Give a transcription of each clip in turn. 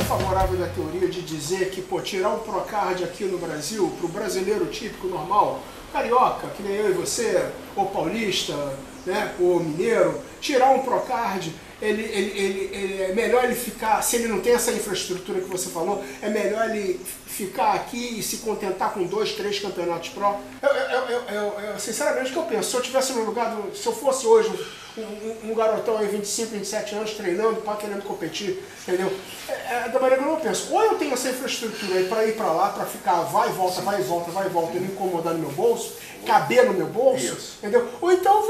favorável da teoria de dizer que, pô, tirar um Procard aqui no Brasil, pro brasileiro típico, normal, carioca, que nem eu e você, ou paulista, né, ou mineiro, tirar um Procard, é melhor ele ficar, se ele não tem essa infraestrutura que você falou, é melhor ele ficar aqui e se contentar com 2, 3 campeonatos pró? Sinceramente, o que eu penso, se eu tivesse no lugar, se eu fosse hoje um garotão aí, 25, 27 anos, treinando, querendo competir, entendeu? Da maneira que eu penso, ou eu tenho essa infraestrutura aí para ir para lá, para ficar vai e volta, vai e volta, vai e volta, e não incomodar no meu bolso, caber no meu bolso, isso, entendeu? Ou então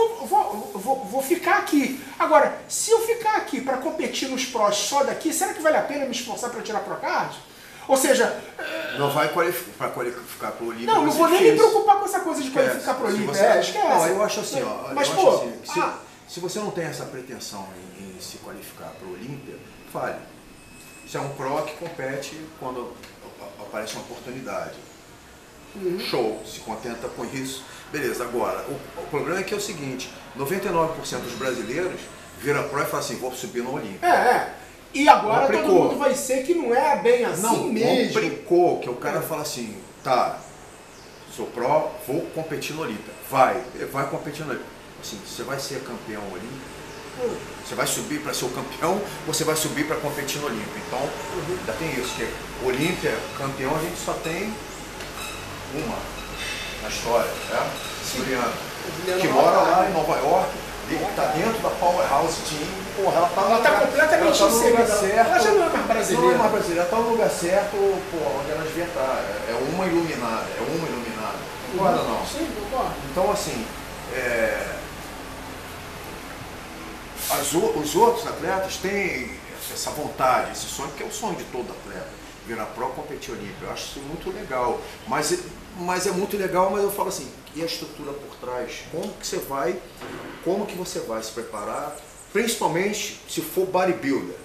vou ficar aqui. Agora, se eu ficar aqui para competir nos prós só daqui, será que vale a pena me esforçar para tirar Procard? Ou seja... Não vai qualificar para o Olímpia. Não vou nem me preocupar com essa coisa de qualificar para o Olímpia. Esquece. Não, eu acho assim, ó. Mas, pô... Se você não tem essa pretensão em se qualificar para o Olímpia, fale. Você é um pró que compete quando aparece uma oportunidade. Show, se contenta com isso. Beleza, agora, o problema é que é o seguinte, 99% dos brasileiros vira pró e fala assim, vou subir no Olímpia. E agora todo mundo vai ser que não é bem assim não, mesmo. Complicou, que o cara fala assim, tá, sou pró, vou competir no Olímpia. Vai competir no Olímpia. Assim, você vai ser campeão olímpico, você vai subir para ser o campeão, você vai subir para competir no Olímpia. Então, ainda tem isso, que Olímpia, campeão, a gente só tem uma na história, né? Juliana, que mora lá em Nova York, está dentro da Powerhouse Team. Porra, ela tá completamente no lugar certo. Ela já não é mais brasileira. Não é mais brasileira, ela está no lugar certo, onde ela devia estar. É uma iluminada, Concorda ou não? Sim, concordo. Então, assim, os outros atletas têm essa vontade, esse sonho, que é o sonho de todo atleta, virar pró, competir olímpico. Eu acho isso muito legal, mas é muito legal, mas eu falo assim, e a estrutura por trás? Como que você vai se preparar, principalmente se for bodybuilder?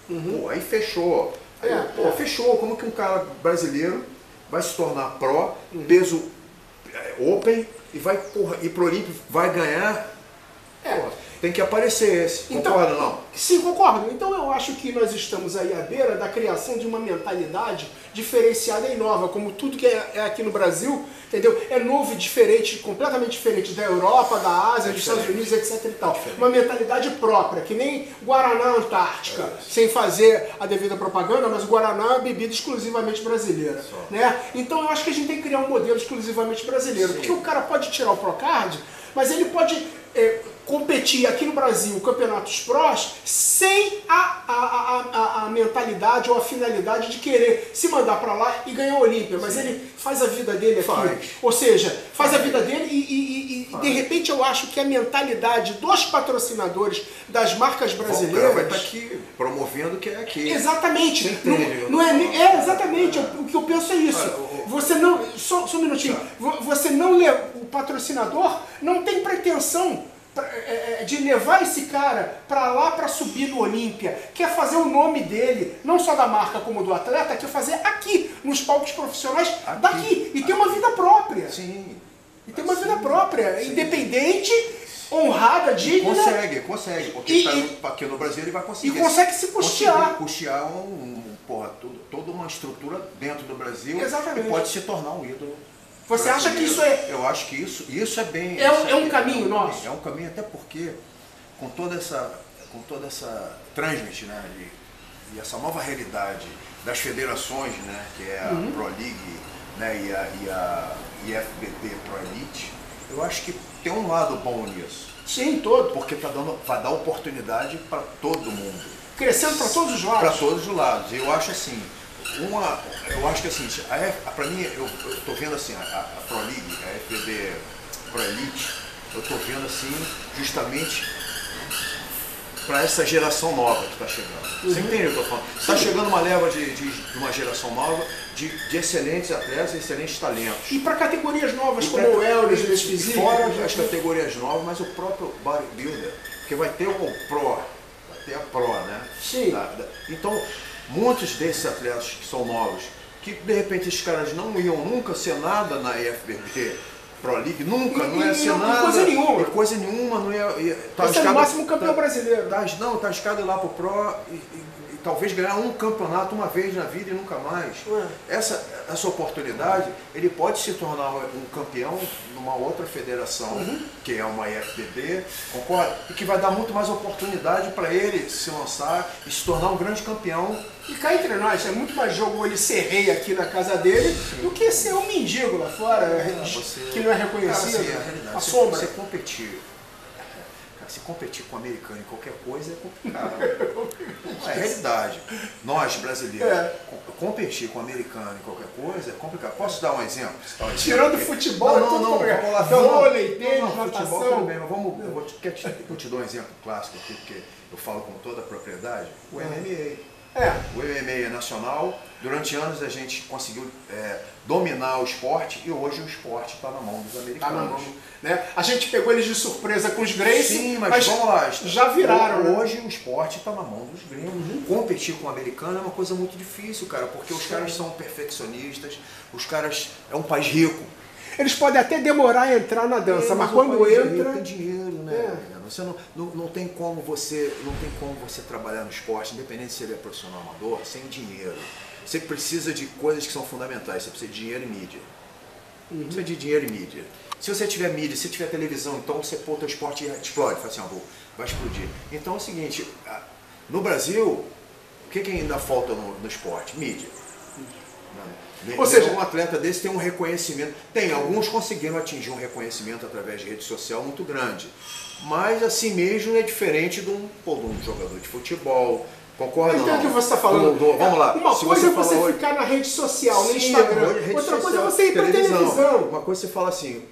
Pô, aí fechou. Fechou. Como que um cara brasileiro vai se tornar pró, peso open, e vai ir pro Olímpico, vai ganhar? Tem que aparecer esse. Concorda ou não? Sim, concordo. Então eu acho que nós estamos aí à beira da criação de uma mentalidade diferenciada e nova, como tudo que é aqui no Brasil, entendeu? É novo e diferente, completamente diferente da Europa, da Ásia, dos Estados Unidos, etc. e tal. Uma mentalidade própria, que nem Guaraná Antártica, sem fazer a devida propaganda, mas o Guaraná é uma bebida exclusivamente brasileira, né? Então eu acho que a gente tem que criar um modelo exclusivamente brasileiro, porque o cara pode tirar o Procard, mas ele pode competir aqui no Brasil campeonatos prós sem a mentalidade ou a finalidade de querer se mandar para lá e ganhar a Olímpia, mas ele faz a vida dele aqui, ou seja, faz a vida dele e de repente eu acho que a mentalidade dos patrocinadores das marcas brasileiras vai estar aqui promovendo que é aqui. Exatamente. Exatamente. O que eu penso é isso. Você não, só um minutinho. Você não o patrocinador não tem pretensão de levar esse cara para lá para subir no Olímpia, quer fazer o nome dele, não só da marca como do atleta, quer fazer aqui, nos palcos profissionais daqui, e ter uma vida própria. Sim. E ter uma vida própria, independente, honrada, digna. Consegue, porque está aqui no Brasil ele vai conseguir. E consegue se custear. Custear toda uma estrutura dentro do Brasil. Exatamente. E pode se tornar um ídolo. Você acha que isso é... Eu acho que isso é bem... É um caminho nosso? É um caminho, até porque com toda essa transmit, né, e essa nova realidade das federações, né, que é a Pro League, né, e a IFBB Pro Elite, eu acho que tem um lado bom nisso. Sim, todo. Porque vai dar oportunidade para todo mundo. Crescendo para todos os lados. Para todos os lados. Eu acho assim... eu acho que assim, para mim, eu estou vendo assim, a Pro League, a FBB Pro Elite, eu estou vendo assim, justamente para essa geração nova que está chegando. Você entende o que eu estou falando? Está chegando uma leva de uma geração nova, de excelentes atletas, excelentes talentos. E para categorias novas, como o Elders, o Físico. Fora as categorias novas, mas o próprio bodybuilder, porque vai ter o Pro, vai ter a Pro, né? Sim. Então, muitos desses atletas que são novos, que de repente esses caras não iam nunca ser nada na IFBB Pro League, nunca, não ia ser nada. Coisa nenhuma, não ia. Vai ser no máximo campeão brasileiro. Tá escado lá pro Pro e talvez ganhar um campeonato uma vez na vida e nunca mais. Essa oportunidade, ele pode se tornar um campeão numa outra federação, que é uma IFBB, concorda? E que vai dar muito mais oportunidade para ele se lançar e se tornar um grande campeão. E cá entre nós, é muito mais jogo ele ser rei aqui na casa dele do que ser um mendigo lá fora, que não é reconhecido. Cara, assim, a realidade, a sombra. Você competir. Se competir com o americano em qualquer coisa é complicado. Não é realidade. Nós, brasileiros, competir com o americano em qualquer coisa é complicado. Posso dar um exemplo? Tirando futebol, não, vamos lá. Vôlei, tênis, natação. Futebol, tudo bem, mas eu te dou um exemplo clássico aqui, porque eu falo com toda a propriedade. O MMA. O MMA é nacional. Durante anos a gente conseguiu dominar o esporte e hoje o esporte está na mão dos americanos. Tá na mão, né? A gente pegou eles de surpresa com os Gracie. Sim, mas vamos lá. Já viraram. Hoje o esporte está na mão dos gringos. Competir com o americano é uma coisa muito difícil, cara, porque os caras são perfeccionistas, os caras... É um país rico. Eles podem até demorar a entrar na dança, mas quando entra... Tem dinheiro, né? Você não tem como você trabalhar no esporte, independente se ele é profissional ou amador, sem dinheiro. Você precisa de coisas que são fundamentais. Você precisa de dinheiro e mídia. Você precisa de dinheiro e mídia. Se você tiver mídia, se tiver televisão, então você pô, o teu esporte explode. Fala assim, vai explodir. Então é o seguinte, no Brasil, o que ainda falta no esporte? Mídia. Ou seja, um atleta desse tem um reconhecimento. Alguns conseguiram atingir um reconhecimento através de rede social muito grande. Mas assim mesmo é diferente de um jogador de futebol. Concorda? Então o que você está falando? Vamos lá. Uma coisa é você ficar na rede social, no Instagram. Outra coisa é você ir para televisão. Uma coisa você fala assim,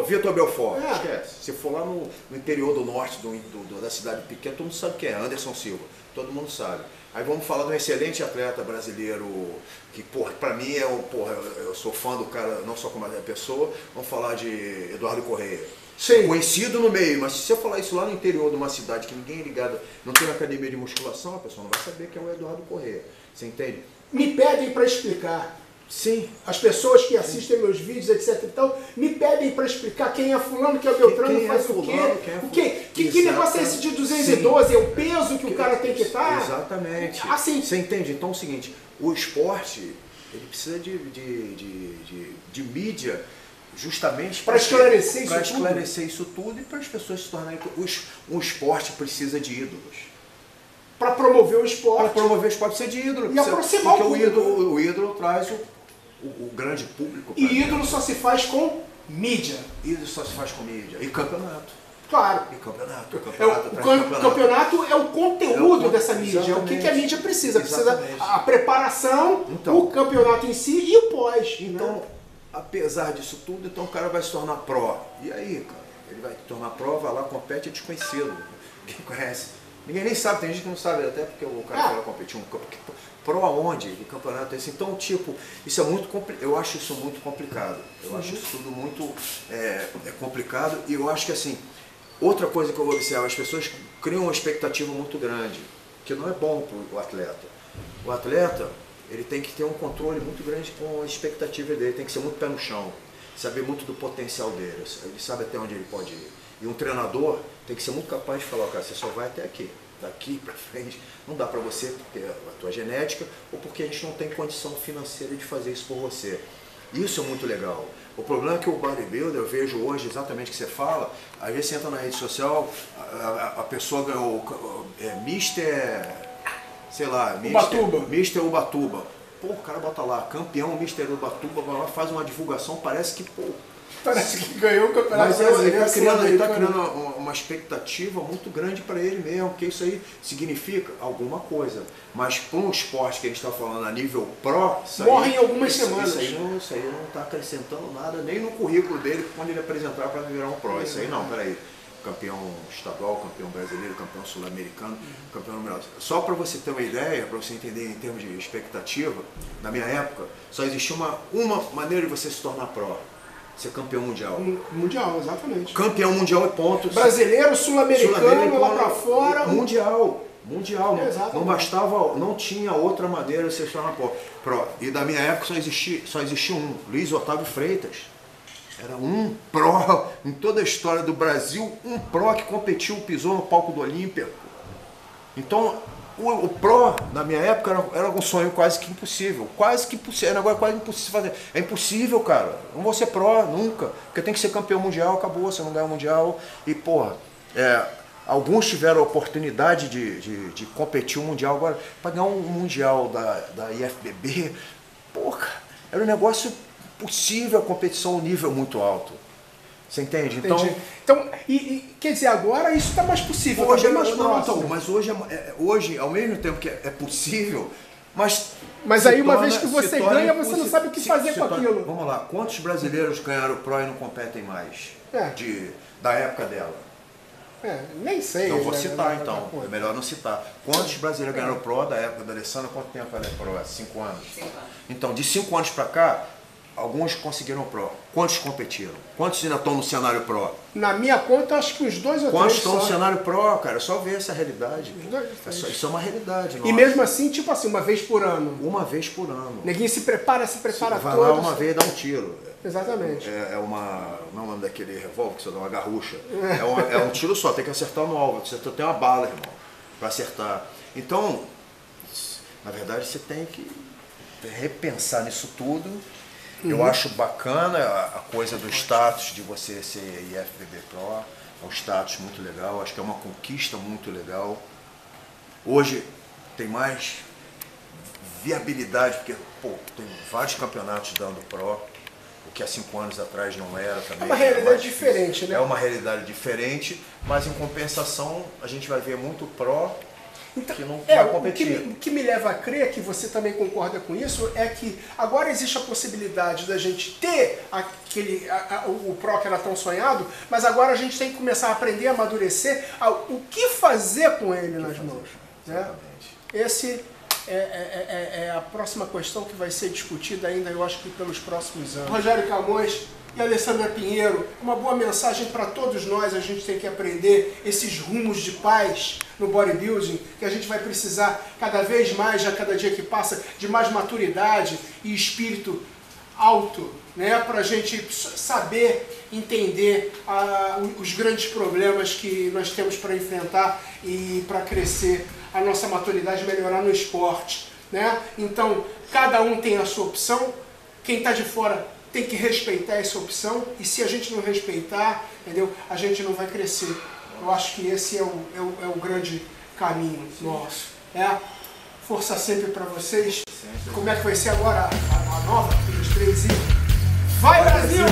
Vitor Belfort, esquece. Se for lá no interior do norte da cidade pequena, todo mundo sabe quem é, Anderson Silva. Todo mundo sabe. Aí vamos falar de um excelente atleta brasileiro, que, pra mim eu sou fã do cara, não só como pessoa. Vamos falar de Eduardo Corrêa. Sim. Conhecido no meio, mas se você falar isso lá no interior de uma cidade que ninguém é ligado, não tem uma academia de musculação, a pessoa não vai saber que é o Eduardo Corrêa. Você entende? Me pedem para explicar. Sim. As pessoas que assistem meus vídeos, etc e tal, me pedem para explicar quem é fulano, quem é o Beltrano, faz o quê. Que negócio é esse de 212? É o peso que o cara tem que estar? Exatamente. Assim. Você entende? Então é o seguinte, o esporte, ele precisa de mídia justamente para esclarecer isso tudo e para as pessoas se tornarem... O esporte precisa de ídolos. Para promover o esporte. Para promover o esporte precisa de ídolo. E aproximar porque o ídolo traz o grande público. E ídolo só se faz com mídia. Ídolo só se faz com mídia. E campeonato. Claro. E campeonato. O campeonato é o conteúdo dessa mídia. Exatamente. É o que a mídia precisa. Precisa a preparação, o campeonato em si e o pós. Então, apesar disso tudo, então o cara vai se tornar pró. E aí, cara? Ele vai se tornar pró, vai lá, compete, é desconhecido. Quem conhece? Ninguém nem sabe, tem gente que não sabe, até porque o cara vai competir pró aonde? O campeonato é esse. Então, tipo, isso é muito eu acho isso muito complicado. Eu acho isso tudo muito complicado e eu acho que assim, outra coisa que eu observo, as pessoas criam uma expectativa muito grande, que não é bom para o atleta. O atleta, ele tem que ter um controle muito grande com a expectativa dele, tem que ser muito pé no chão, saber muito do potencial dele, ele sabe até onde ele pode ir. E um treinador tem que ser muito capaz de falar, cara, você só vai até aqui, daqui para frente, não dá para você, porque é a tua genética, ou porque a gente não tem condição financeira de fazer isso por você. Isso é muito legal. O problema é que o bodybuilder, eu vejo hoje exatamente o que você fala, às vezes você entra na rede social, a pessoa ganhou Mister, sei lá, Mister Ubatuba. Pô, o cara bota lá, campeão Mister Ubatuba, vai lá, faz uma divulgação, parece que, parece que ganhou o campeonato. Mas ele está criando uma expectativa muito grande para ele mesmo, porque isso aí significa alguma coisa. Mas com o esporte que a gente está falando a nível pró, morre em algumas semanas. Isso aí não está acrescentando nada, nem no currículo dele quando ele apresentar para virar um pró. Isso aí não, peraí. Campeão estadual, campeão brasileiro, campeão sul-americano, campeão mundial. Só para você ter uma ideia, para você entender em termos de expectativa, na minha época, só existia uma maneira de você se tornar pró. Ser campeão mundial. Mundial, exatamente. Campeão mundial e ponto. Brasileiro, sul-americano, lá pra fora. Mundial. Não bastava, não tinha outra maneira de ser tornar pró. E da minha época só existia um, Luiz Otávio Freitas. Era um pró em toda a história do Brasil, um pró que competiu, pisou no palco do Olímpia. Então, O Pro, na minha época, era um sonho quase que impossível. Quase que impossível. Era agora quase impossível fazer. É impossível, cara. Não vou ser Pro, nunca. Porque tem que ser campeão mundial, acabou. Você não ganha o mundial. E, porra, alguns tiveram a oportunidade de competir um mundial. Agora, para ganhar um mundial da IFBB, porra, era um negócio possível, a competição, um nível muito alto. Você entende? Então, quer dizer, agora isso está mais possível, hoje mais próximo. Então, mas hoje, ao mesmo tempo que é possível, mas aí uma vez que você ganha, você não sabe o que fazer com aquilo. Vamos lá, quantos brasileiros ganharam o Pro e não competem mais? Da época dela? Nem sei. Não vou citar então, é melhor não citar. Quantos brasileiros ganharam o Pro da época da Alessandra? Quanto tempo ela é Pro? 5 anos? 5 anos. Então, de 5 anos para cá, alguns conseguiram o Pro. Quantos competiram? Quantos ainda estão no cenário Pro? Na minha conta, acho que uns 2 ou 3 Quantos estão no cenário Pro, cara? É só ver essa realidade. Isso é uma realidade. E mesmo assim, tipo assim, uma vez por ano. Uma vez por ano. Neguinho se prepara todo. Vai lá uma vez e dá um tiro. Exatamente. Não é o nome daquele revólver que você dá uma garrucha. É um tiro só, tem que acertar no alvo. Você tem uma bala, irmão, para acertar. Então, na verdade, você tem que repensar nisso tudo. Eu acho bacana a coisa do status de você ser IFBB Pro, é um status muito legal, acho que é uma conquista muito legal. Hoje tem mais viabilidade, porque tem vários campeonatos dando Pro, o que há 5 anos atrás não era também. É uma realidade diferente, né? É uma realidade diferente, mas em compensação a gente vai ver muito Pro. Então, que não vai competir. O que me leva a crer, que você também concorda com isso, é que agora existe a possibilidade da gente ter o Pro que era tão sonhado, mas agora a gente tem que começar a aprender a amadurecer o que fazer com ele nas mãos. Né? Esse é a próxima questão que vai ser discutida ainda, eu acho que pelos próximos anos. Rogério Camões e Alessandra Pinheiro, uma boa mensagem para todos nós. A gente tem que aprender esses rumos de paz no bodybuilding, que a gente vai precisar cada vez mais, a cada dia que passa, de mais maturidade e espírito alto, né, para a gente saber entender os grandes problemas que nós temos para enfrentar e para crescer a nossa maturidade e melhorar no esporte. Né? Então, cada um tem a sua opção, quem está de fora tem que respeitar essa opção, e se a gente não respeitar, entendeu, a gente não vai crescer. Eu acho que esse é o grande caminho nosso. Força sempre para vocês. Como é que vai ser agora a nova 23 e vai, Brasil!